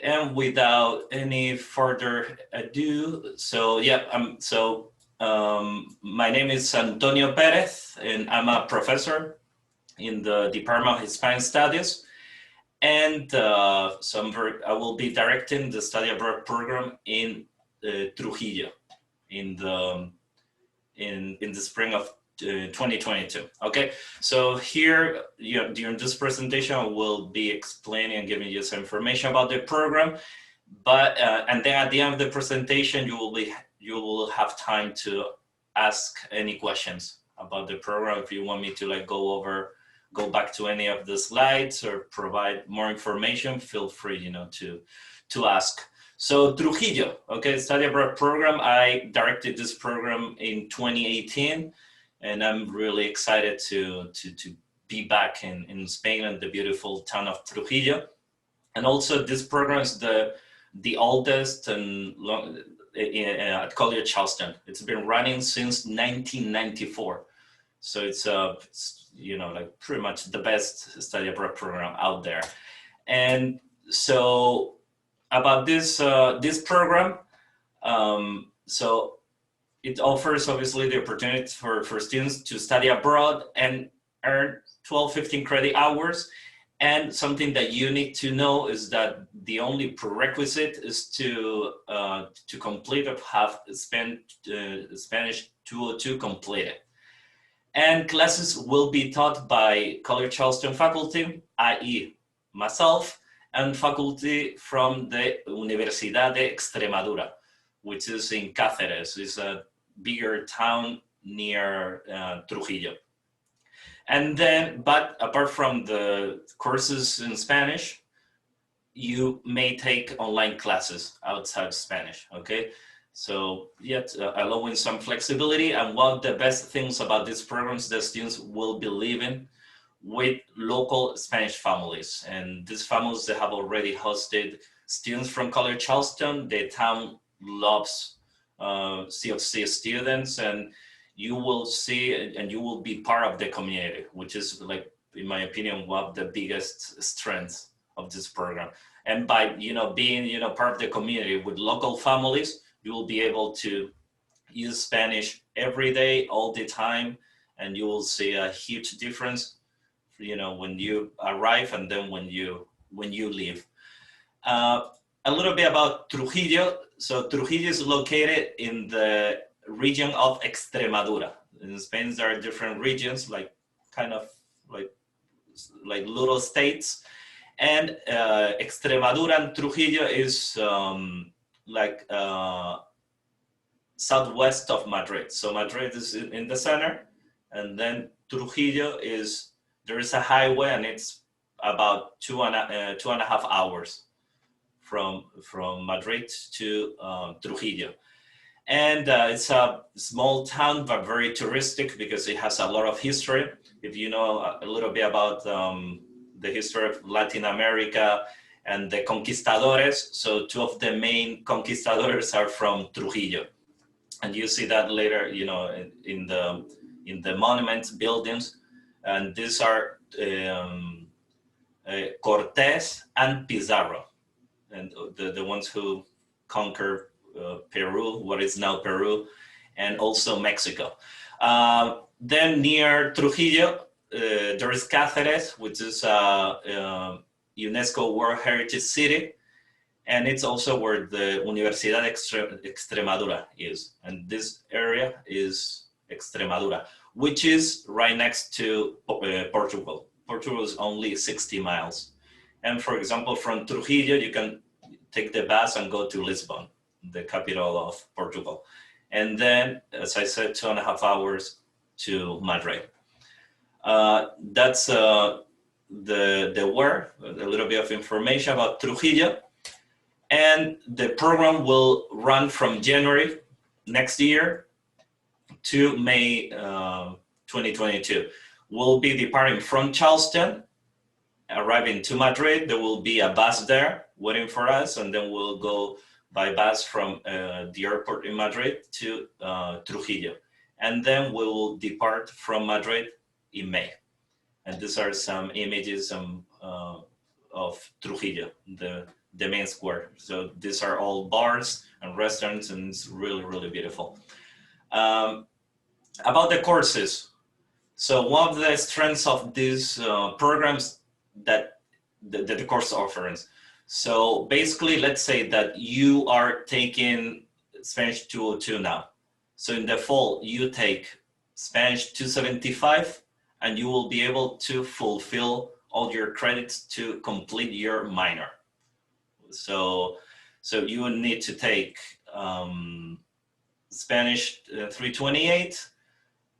and without any further ado, so yeah, my name is Antonio Perez, and I'm a professor in the Department of Hispanic Studies. And I will be directing the study abroad program in Trujillo in the spring of 2022. Okay, so here, during this presentation, I will be explaining and giving you some information about the program. But and then at the end of the presentation, you will have time to ask any questions about the program. If you want me to go back to any of the slides or provide more information, feel free, to ask. So Trujillo, okay, study abroad program. I directed this program in 2018, and I'm really excited to be back in Spain and the beautiful town of Trujillo. And also, this program is the oldest and at College Charleston. It's been running since 1994. So it's like pretty much the best study abroad program out there. And so about this program, so it offers obviously the opportunity for students to study abroad and earn 15 credit hours. And something that you need to know is that the only prerequisite is to complete or have Spanish 202 completed. And classes will be taught by College Charleston faculty, i.e. myself, and faculty from the Universidad de Extremadura, which is in Cáceres. It's a bigger town near Trujillo. And then, but apart from the courses in Spanish, you may take online classes outside Spanish, okay? So yet allowing some flexibility. And one of the best things about these programs, the students will be living with local Spanish families. And these families, they have already hosted students from College Charleston. The town loves CFC students, and you will see and you will be part of the community, which is, like, in my opinion, one of the biggest strengths of this program. And by being part of the community with local families, you will be able to use Spanish every day, all the time, and you will see a huge difference, when you arrive and then when you leave. A little bit about Trujillo. So Trujillo is located in the region of Extremadura. In Spain, there are different regions, kind of like little states. And Extremadura and Trujillo is southwest of Madrid. So Madrid is in the center, and then Trujillo there is a highway, and it's about 2.5 hours from Madrid to Trujillo. And it's a small town, but very touristic because it has a lot of history. If you know a little bit about the history of Latin America and the conquistadores, so two of the main conquistadores are from Trujillo. And you see that later, in the monument buildings. And these are Cortés and Pizarro, and the ones who conquered Peru, what is now Peru, and also Mexico. Then near Trujillo, there is Cáceres, which is a UNESCO World Heritage City, and it's also where the Universidad Extremadura is. And this area is Extremadura, which is right next to Portugal. Portugal is only 60 miles. And for example, from Trujillo, you can take the bus and go to Lisbon, the capital of Portugal. And then, as I said, 2.5 hours to Madrid. That's a little bit of information about Trujillo. And the program will run from January next year to May 2022. We'll be departing from Charleston, arriving to Madrid. There will be a bus there waiting for us, and then we'll go by bus from the airport in Madrid to Trujillo. And then we will depart from Madrid in May. And these are some images Trujillo, the main square. So these are all bars and restaurants, and it's really, really beautiful. About the courses. So one of the strengths of these programs that the course offerings. So basically, let's say that you are taking Spanish 202 now. So in the fall, you take Spanish 275, and you will be able to fulfill all your credits to complete your minor. So you will need to take Spanish 328,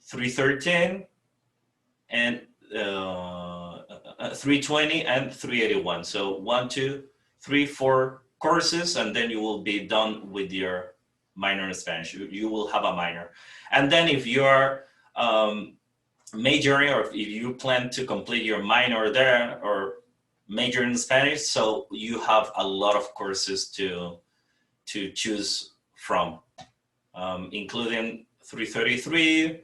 313, and 320 and 381. So 1, 2, 3, 4 courses, and then you will be done with your minor in Spanish. You will have a minor. And then if you are majoring, or if you plan to complete your minor there or major in Spanish, so you have a lot of courses to choose from, including 333,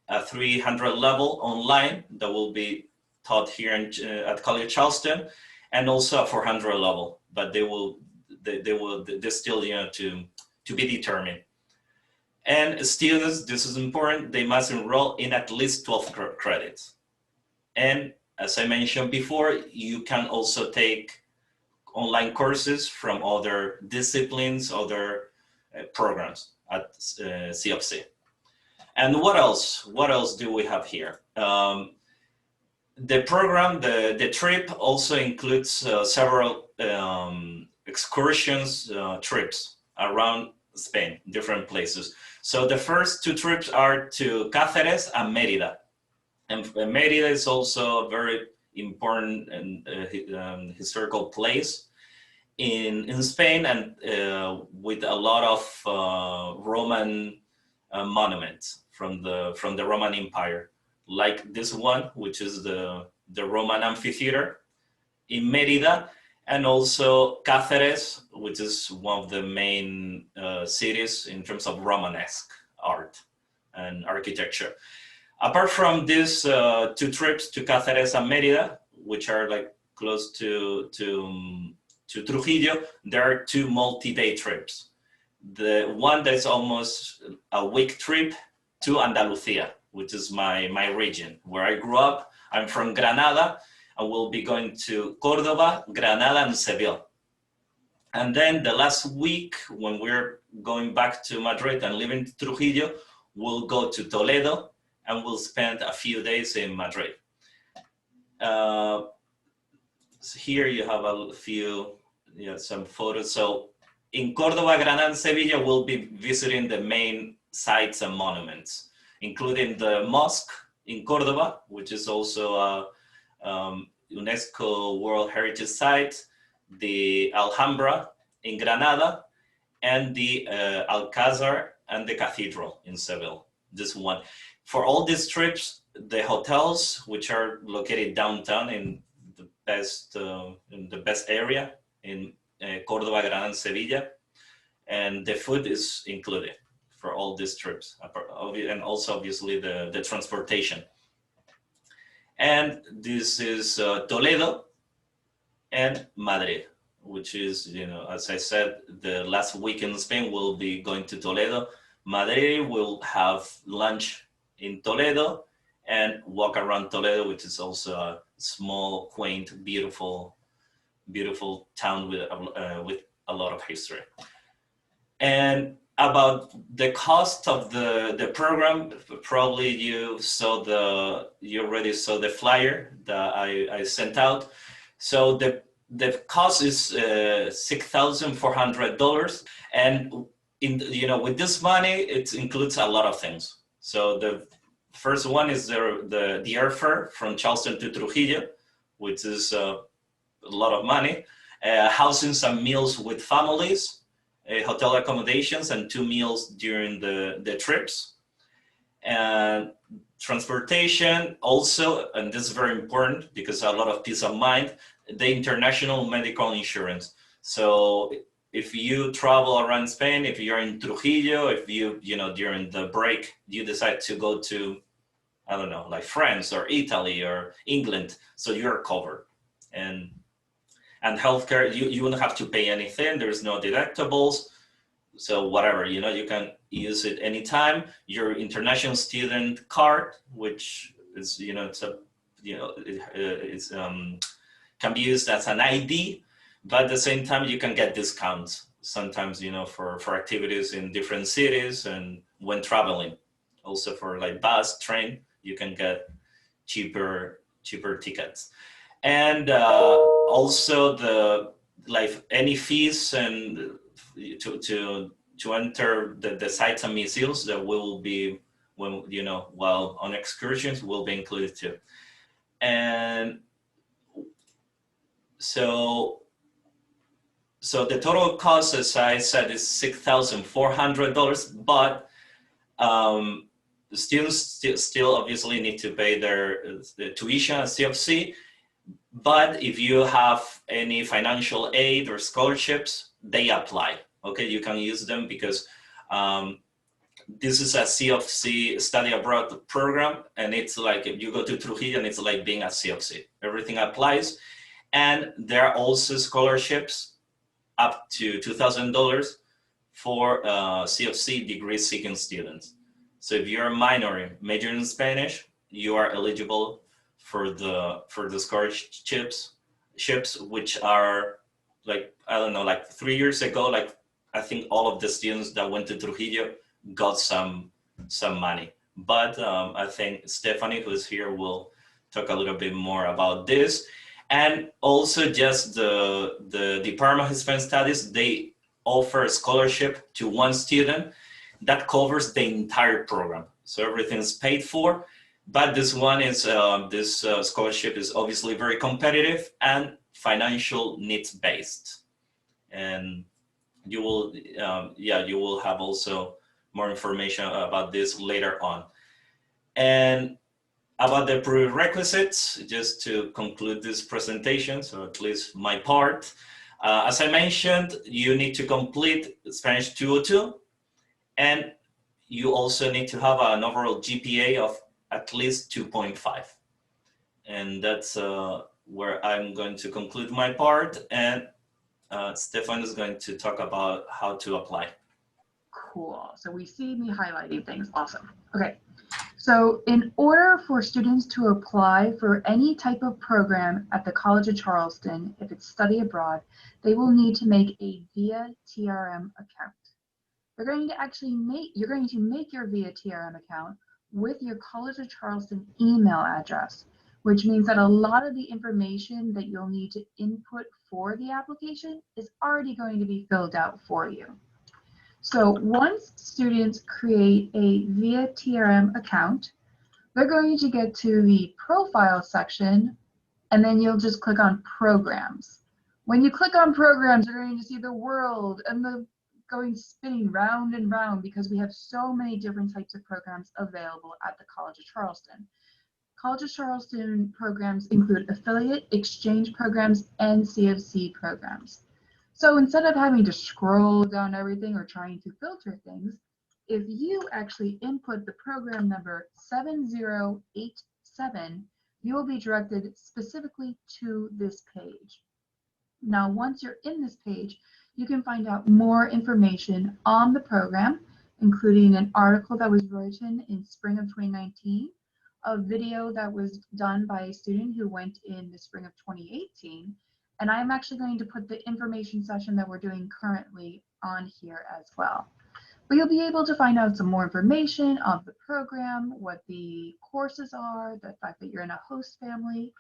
a 300 level online that will be taught here at College Charleston, and also a 400 level, but they're still to be determined. And students, this is important, they must enroll in at least 12 credits. And as I mentioned before, you can also take online courses from other disciplines, other programs at CFC. And what else? What else do we have here? The program, the trip also includes several excursions, trips around Spain, different places. So the first 2 trips are to Cáceres and Mérida. And Mérida is also a very important and historical place in Spain, and with a lot of Roman monuments from the Roman Empire, like this one, which is the Roman amphitheater in Mérida, and also Cáceres, which is one of the main cities in terms of Romanesque art and architecture. Apart from these 2 trips to Cáceres and Mérida, which are like close to Trujillo, there are 2 multi-day trips. The one that's almost a week trip to Andalusia, which is my region where I grew up. I'm from Granada, and we'll be going to Córdoba, Granada, and Seville. And then the last week, when we're going back to Madrid and leaving Trujillo, we'll go to Toledo, and we'll spend a few days in Madrid. So here you have a few, some photos. So in Córdoba, Granada, and Sevilla, we'll be visiting the main sites and monuments, including the mosque in Córdoba, which is also a UNESCO World Heritage Site, the Alhambra in Granada, and the Alcázar and the Cathedral in Seville. This one. For all these trips, the hotels, which are located downtown in the best area in Córdoba, Granada, and Sevilla, and the food is included for all these trips, and also obviously the transportation. And this is Toledo and Madrid, which is, as I said, the last week in Spain we'll be going to Toledo. Madrid will have lunch in Toledo and walk around Toledo, which is also a small, quaint, beautiful town with a lot of history. And about the cost of the program, probably you already saw the flyer that I sent out. So the cost is $6,400, and with this money it includes a lot of things. So the first one is the airfare from Charleston to Trujillo, which is a lot of money. Housing and meals with families, hotel accommodations, and 2 meals during the trips. And transportation also, and this is very important because a lot of peace of mind, the international medical insurance. So if you travel around Spain, if you're in Trujillo, if during the break, you decide to go to, I don't know, like France or Italy or England, so you're covered. And healthcare, you wouldn't have to pay anything. There's no deductibles. So whatever, you can use it anytime. Your international student card, which is, it's a, it's can be used as an ID, but at the same time you can get discounts sometimes, for activities in different cities and when traveling. Also for like bus, train, you can get cheaper tickets. And also any fees and to enter the sites and museums that will be while on excursions will be included too. And so the total cost, as I said, is $6,400, but the students still obviously need to pay the tuition at CFC. But if you have any financial aid or scholarships, they apply. Okay, you can use them because this is a CFC study abroad program, and it's like if you go to Trujillo, and it's like being at CFC. Everything applies, and there are also scholarships up to $2,000 for CFC degree-seeking students. So if you're major in Spanish, you are eligible for the scholarships, which are like, I don't know, like 3 years ago, like I think all of the students that went to Trujillo got some money. But I think Stephanie, who's here, will talk a little bit more about this. And also just the Department of Hispanic Studies, they offer a scholarship to one student that covers the entire program. So everything's paid for. But this one is, scholarship is obviously very competitive and financial needs based. And you will, you will have also more information about this later on. And about the prerequisites, just to conclude this presentation, so at least my part, as I mentioned, you need to complete Spanish 202, and you also need to have an overall GPA of at least 2.5. And that's where I'm going to conclude my part, and Stefan is going to talk about how to apply. Cool. So we see me highlighting things. Awesome. Okay. So in order for students to apply for any type of program at the College of Charleston, if it's study abroad, they will need to make a VIA TRM account. You're going to make your VIA TRM account with your College of Charleston email address, which means that a lot of the information that you'll need to input for the application is already going to be filled out for you. So once students create a VIA TRM account, they're going to get to the profile section, and then you'll just click on programs. When you click on programs, you're going to see the world and the spinning round and round, because we have so many different types of programs available at the College of Charleston. College of Charleston programs include affiliate, exchange programs, and CFC programs. So instead of having to scroll down everything or trying to filter things, if you actually input the program number 7087, you will be directed specifically to this page. Now, once you're in this page, you can find out more information on the program, including an article that was written in spring of 2019, a video that was done by a student who went in the spring of 2018, and I'm actually going to put the information session that we're doing currently on here as well. But you'll be able to find out some more information of the program, what the courses are, the fact that you're in a host family,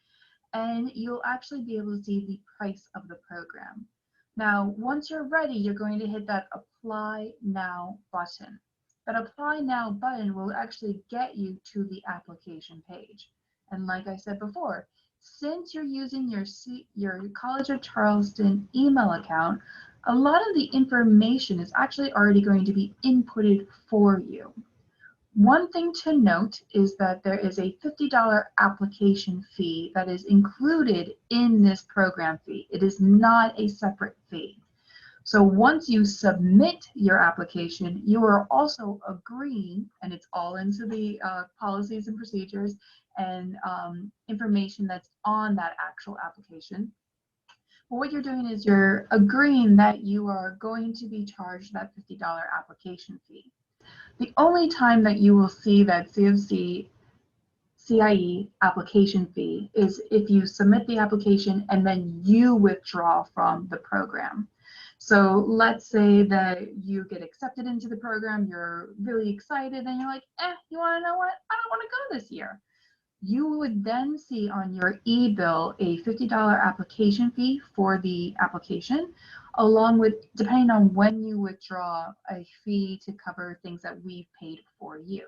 and you'll actually be able to see the price of the program. Now, once you're ready, you're going to hit that Apply Now button. That Apply Now button will actually get you to the application page. And like I said before, since you're using your College of Charleston email account, a lot of the information is actually already going to be inputted for you. One thing to note is that there is a $50 application fee that is included in this program fee. It is not a separate fee. So once you submit your application, you are also agreeing, and it's all into the policies and procedures, and information that's on that actual application. But what you're doing is you're agreeing that you are going to be charged that $50 application fee. The only time that you will see that CFC CIE application fee is if you submit the application and then you withdraw from the program. So let's say that you get accepted into the program, you're really excited, and you're like, you want to know what? I don't want to go this year. You would then see on your e-bill a $50 application fee for the application, along with, depending on when you withdraw, a fee to cover things that we've paid for you.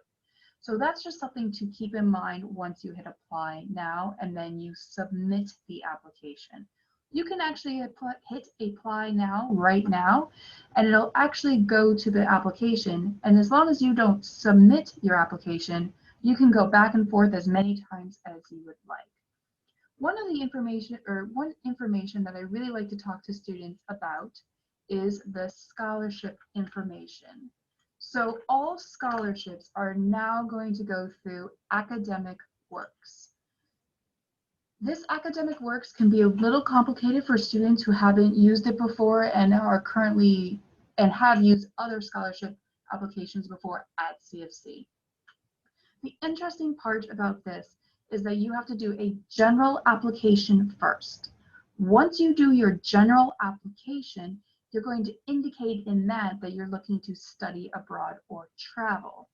So that's just something to keep in mind once you hit apply now and then you submit the application. You can actually hit apply now, right now, and it'll actually go to the application. And as long as you don't submit your application, you can go back and forth as many times as you would like. One information that I really like to talk to students about is the scholarship information. So all scholarships are now going to go through Academic Works. This Academic Works can be a little complicated for students who haven't used it before and are currently and have used other scholarship applications before at CFC. The interesting part about this is that you have to do a general application first. Once you do your general application, you're going to indicate in that you're looking to study abroad or travel.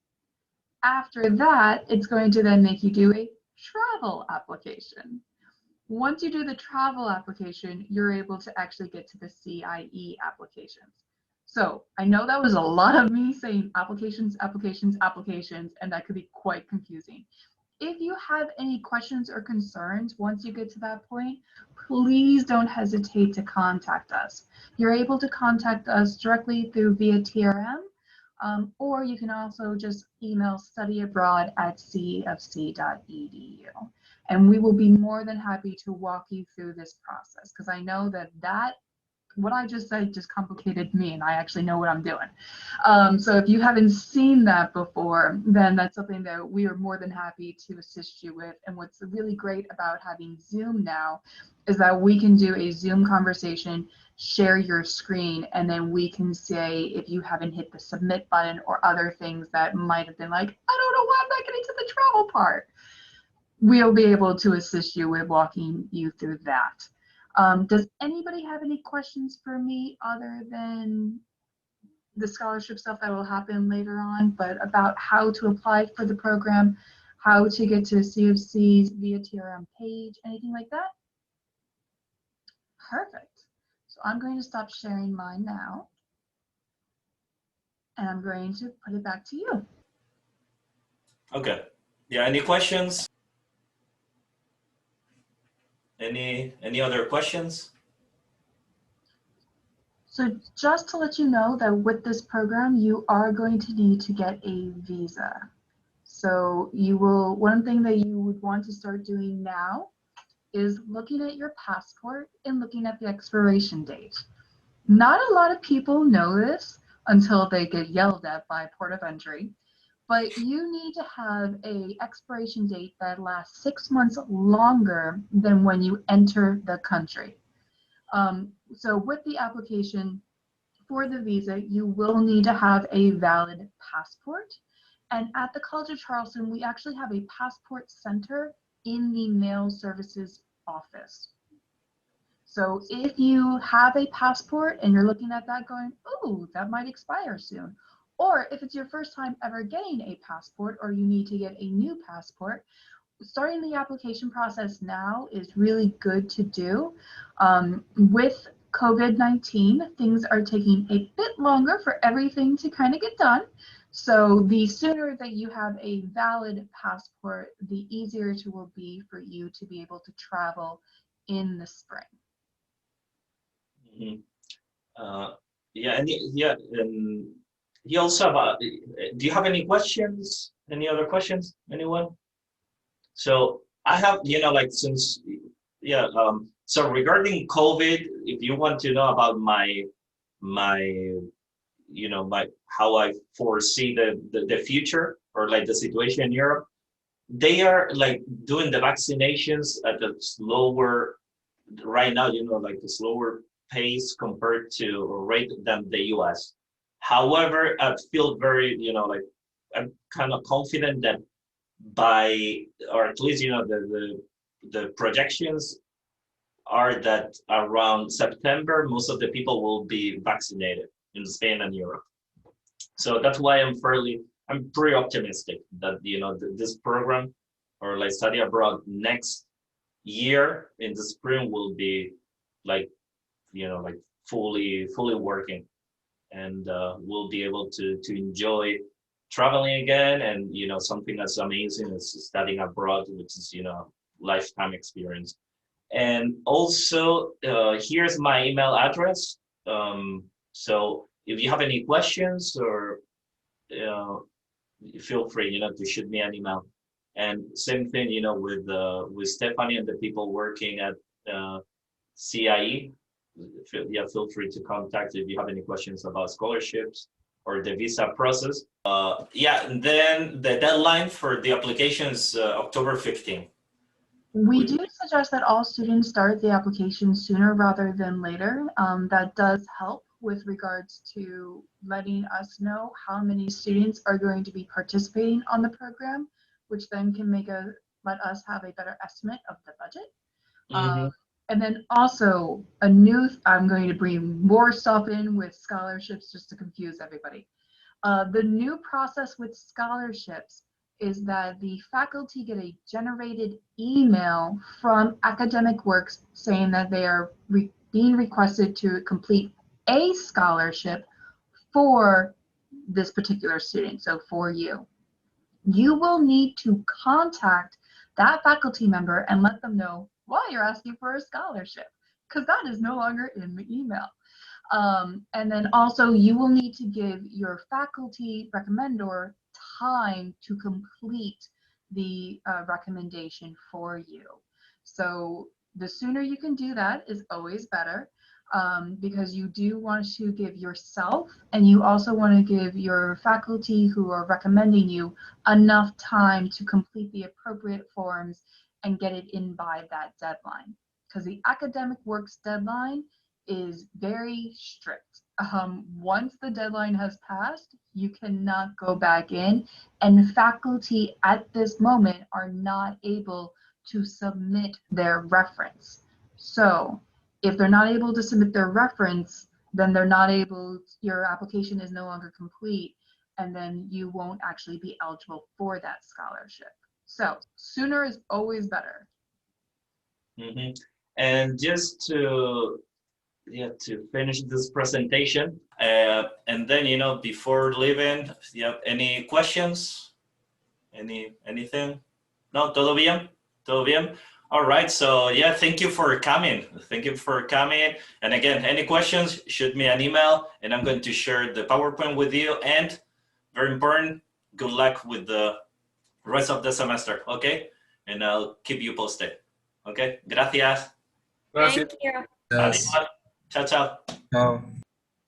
After that, it's going to then make you do a travel application. Once you do the travel application, you're able to actually get to the CIE applications. So I know that was a lot of me saying applications, applications, applications, and that could be quite confusing. If you have any questions or concerns once you get to that point, please don't hesitate to contact us. You're able to contact us directly through via TRM, or you can also just email studyabroad@cfc.edu. And we will be more than happy to walk you through this process, because I know that what I just said just complicated me, and I actually know what I'm doing. So if you haven't seen that before, then that's something that we are more than happy to assist you with. And what's really great about having Zoom now is that we can do a Zoom conversation, share your screen, and then we can say if you haven't hit the submit button or other things that might have been like, I don't know why I'm not getting to the travel part. We'll be able to assist you with walking you through that. Does anybody have any questions for me other than the scholarship stuff that will happen later on, but about how to apply for the program, how to get to CFC's via TRM page, anything like that? Perfect. So I'm going to stop sharing mine now, and I'm going to put it back to you. Okay. Yeah, any questions? Any other questions? So just to let you know that with this program, you are going to need to get a visa. So one thing that you would want to start doing now is looking at your passport and looking at the expiration date. Not a lot of people know this until they get yelled at by port of entry, but you need to have an expiration date that lasts 6 months longer than when you enter the country. So with the application for the visa, you will need to have a valid passport. And at the College of Charleston, we actually have a passport center in the mail services office. So if you have a passport and you're looking at that going, oh, that might expire soon. Or if it's your first time ever getting a passport or you need to get a new passport, starting the application process now is really good to do. With COVID-19, things are taking a bit longer for everything to kind of get done. So the sooner that you have a valid passport, the easier it will be for you to be able to travel in the spring. Mm-hmm. Yeah, and he also have. Do you have any questions? Any other questions? Anyone? So I have, like since, yeah. So regarding COVID, if you want to know about my how I foresee the future or like the situation in Europe, they are like doing the vaccinations at a slower, right now, like a slower pace compared to rate than the US. However, I feel very, like I'm kind of confident that by, or at least, the projections are that around September, most of the people will be vaccinated in Spain and Europe. So that's why I'm pretty optimistic that, this program or like study abroad next year in the spring will be like, like fully working, and we'll be able to enjoy traveling again, and something as amazing as studying abroad, which is lifetime experience. And also, here's my email address. So if you have any questions, or feel free, to shoot me an email. And same thing, with Stephanie and the people working at CIE. Feel free to contact if you have any questions about scholarships or the visa process. And then the deadline for the application is October 15th. We do suggest that all students start the application sooner rather than later. That does help with regards to letting us know how many students are going to be participating on the program, which then can let us have a better estimate of the budget. And then also I'm going to bring more stuff in with scholarships just to confuse everybody. The new process with scholarships is that the faculty get a generated email from Academic Works saying that they are being requested to complete a scholarship for this particular student, so for you. You will need to contact that faculty member and let them know why you're asking for a scholarship, because that is no longer in the email. And then also you will need to give your faculty recommendor time to complete the recommendation for you. So the sooner you can do that is always better, because you do want to give yourself, and you also want to give your faculty who are recommending you enough time to complete the appropriate forms and get it in by that deadline, because the Academic Works deadline is very strict. Once the deadline has passed, you cannot go back in, and faculty at this moment are not able to submit their reference. So if they're not able to submit their reference, then your application is no longer complete, and then you won't actually be eligible for that scholarship. So sooner is always better. And just to finish this presentation, and then before leaving, any questions? Anything? No, todo bien, todo bien. All right, so thank you for coming. And again, any questions, shoot me an email, and I'm going to share the PowerPoint with you. And very important, good luck with the rest of the semester, okay? And I'll keep you posted. Okay, gracias. Thank you. Adiós. Chao, chao. Chao.